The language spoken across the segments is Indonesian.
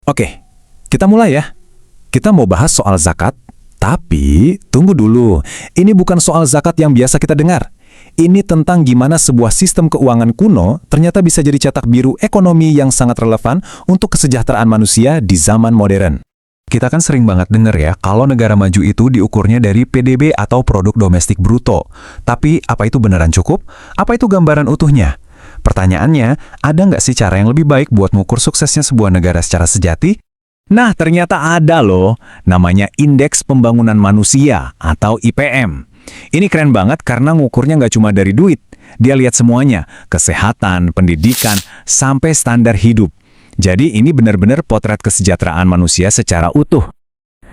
Oke, kita mulai ya. Kita mau bahas soal zakat, tapi tunggu dulu. Ini bukan soal zakat yang biasa kita dengar. Ini tentang gimana sebuah sistem keuangan kuno ternyata bisa jadi cetak biru ekonomi yang sangat relevan untuk kesejahteraan manusia di zaman modern. Kita kan sering banget denger ya, kalau negara maju itu diukurnya dari PDB atau produk domestik bruto. Tapi apa itu beneran cukup? Apa itu gambaran utuhnya? Pertanyaannya, ada nggak sih cara yang lebih baik buat mengukur suksesnya sebuah negara secara sejati? Nah, ternyata ada loh, namanya Indeks Pembangunan Manusia atau IPM. Ini keren banget karena ngukurnya nggak cuma dari duit. Dia lihat semuanya, kesehatan, pendidikan, sampai standar hidup. Jadi ini benar-benar potret kesejahteraan manusia secara utuh.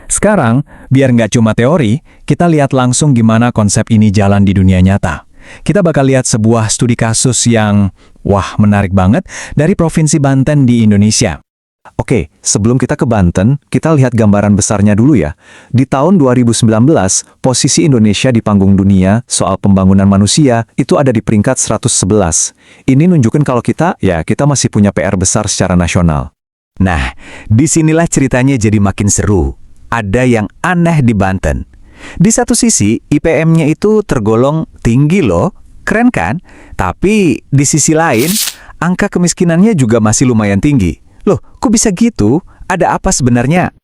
Sekarang, biar nggak cuma teori, kita lihat langsung gimana konsep ini jalan di dunia nyata. Kita bakal lihat sebuah studi kasus yang, wah, menarik banget dari Provinsi Banten di Indonesia. Oke, sebelum kita ke Banten, kita lihat gambaran besarnya dulu ya. Di tahun 2019, posisi Indonesia di panggung dunia soal pembangunan manusia itu ada di peringkat 111. Ini nunjukin kalau kita masih punya PR besar secara nasional. Nah, disinilah ceritanya jadi makin seru. Ada yang aneh di Banten. Di satu sisi, IPM-nya itu tergolong tinggi loh, keren kan? Tapi di sisi lain, angka kemiskinannya juga masih lumayan tinggi. Loh, kok bisa gitu? Ada apa sebenarnya?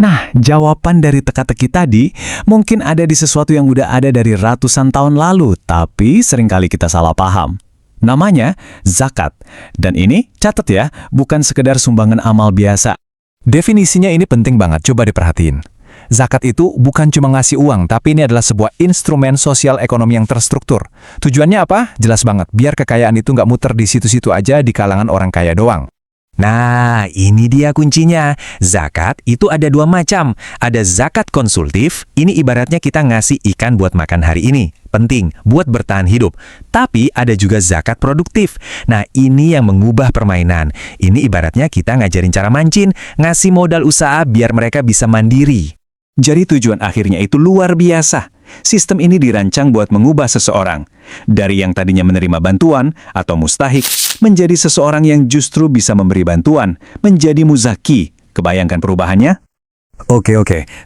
Nah, jawaban dari teka-teki tadi mungkin ada di sesuatu yang udah ada dari ratusan tahun lalu, tapi seringkali kita salah paham. Namanya zakat. Dan ini, catat ya, bukan sekedar sumbangan amal biasa. Definisinya ini penting banget, coba diperhatiin. Zakat itu bukan cuma ngasih uang, tapi ini adalah sebuah instrumen sosial ekonomi yang terstruktur. Tujuannya apa? Jelas banget, biar kekayaan itu nggak muter di situ-situ aja di kalangan orang kaya doang. Nah, ini dia kuncinya. Zakat itu ada dua macam. Ada zakat konsumtif, ini ibaratnya kita ngasih ikan buat makan hari ini. Penting, buat bertahan hidup. Tapi ada juga zakat produktif. Nah, ini yang mengubah permainan. Ini ibaratnya kita ngajarin cara mancing, ngasih modal usaha biar mereka bisa mandiri. Jadi tujuan akhirnya itu luar biasa. Sistem ini dirancang buat mengubah seseorang. Dari yang tadinya menerima bantuan atau mustahik, menjadi seseorang yang justru bisa memberi bantuan, menjadi muzaki. Kebayangkan perubahannya? Oke,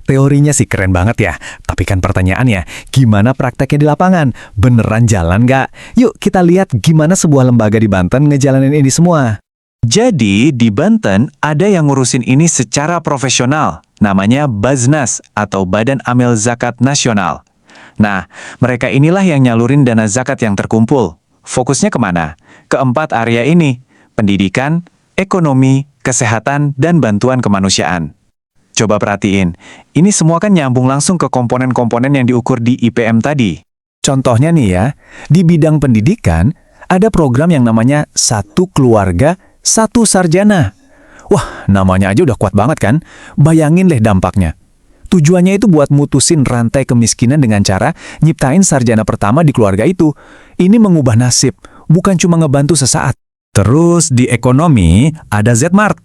teorinya sih keren banget ya. Tapi kan pertanyaannya, gimana prakteknya di lapangan? Beneran jalan nggak? Yuk kita lihat gimana sebuah lembaga di Banten ngejalanin ini semua. Jadi, di Banten ada yang ngurusin ini secara profesional. Namanya Baznas atau Badan Amil Zakat Nasional. Nah, mereka inilah yang nyalurin dana zakat yang terkumpul. Fokusnya kemana? Keempat area ini, pendidikan, ekonomi, kesehatan, dan bantuan kemanusiaan. Coba perhatiin, ini semua kan nyambung langsung ke komponen-komponen yang diukur di IPM tadi. Contohnya nih ya, di bidang pendidikan, ada program yang namanya Satu Keluarga, Satu Sarjana. Wah, namanya aja udah kuat banget kan? Bayangin deh dampaknya. Tujuannya itu buat mutusin rantai kemiskinan dengan cara nyiptain sarjana pertama di keluarga itu. Ini mengubah nasib, bukan cuma ngebantu sesaat. Terus di ekonomi ada Zmart.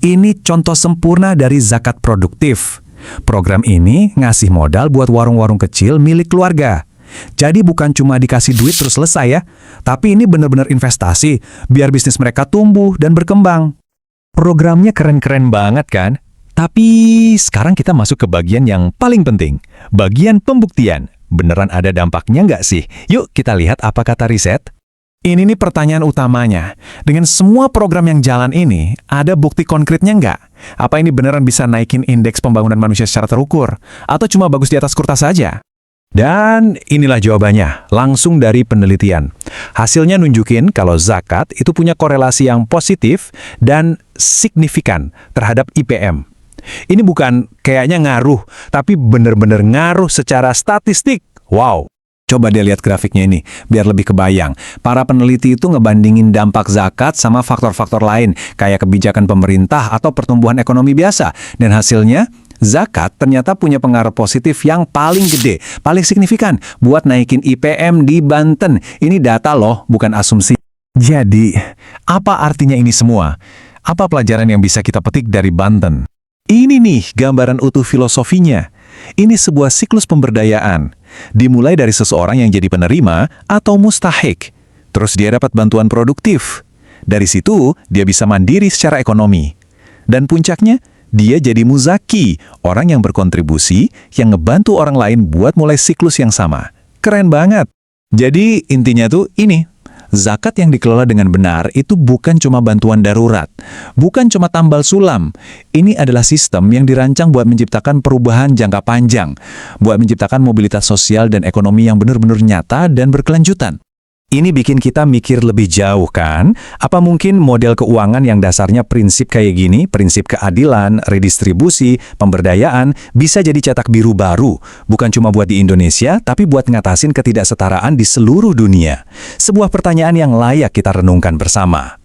Ini contoh sempurna dari zakat produktif. Program ini ngasih modal buat warung-warung kecil milik keluarga. Jadi bukan cuma dikasih duit terus selesai ya, tapi ini benar-benar investasi biar bisnis mereka tumbuh dan berkembang. Programnya keren-keren banget kan? Tapi sekarang kita masuk ke bagian yang paling penting, bagian pembuktian. Beneran ada dampaknya nggak sih? Yuk kita lihat apa kata riset. Ini nih pertanyaan utamanya. Dengan semua program yang jalan ini, ada bukti konkretnya nggak? Apa ini beneran bisa naikin indeks pembangunan manusia secara terukur? Atau cuma bagus di atas kertas saja? Dan inilah jawabannya, langsung dari penelitian. Hasilnya nunjukin kalau zakat itu punya korelasi yang positif dan signifikan terhadap IPM. Ini bukan kayaknya ngaruh, tapi bener-bener ngaruh secara statistik. Wow! Coba dia lihat grafiknya ini, biar lebih kebayang. Para peneliti itu ngebandingin dampak zakat sama faktor-faktor lain, kayak kebijakan pemerintah atau pertumbuhan ekonomi biasa. Dan hasilnya, zakat ternyata punya pengaruh positif yang paling gede, paling signifikan buat naikin IPM di Banten. Ini data loh, bukan asumsi. Jadi, apa artinya ini semua? Apa pelajaran yang bisa kita petik dari Banten? Ini nih gambaran utuh filosofinya. Ini sebuah siklus pemberdayaan. Dimulai dari seseorang yang jadi penerima atau mustahik. Terus dia dapat bantuan produktif. Dari situ, dia bisa mandiri secara ekonomi. Dan puncaknya, dia jadi muzaki, orang yang berkontribusi, yang ngebantu orang lain buat mulai siklus yang sama. Keren banget. Jadi intinya tuh ini, zakat yang dikelola dengan benar itu bukan cuma bantuan darurat, bukan cuma tambal sulam. Ini adalah sistem yang dirancang buat menciptakan perubahan jangka panjang, buat menciptakan mobilitas sosial dan ekonomi yang benar-benar nyata dan berkelanjutan. Ini bikin kita mikir lebih jauh kan? Apa mungkin model keuangan yang dasarnya prinsip kayak gini, prinsip keadilan, redistribusi, pemberdayaan, bisa jadi cetak biru baru? Bukan cuma buat di Indonesia, tapi buat ngatasin ketidaksetaraan di seluruh dunia. Sebuah pertanyaan yang layak kita renungkan bersama.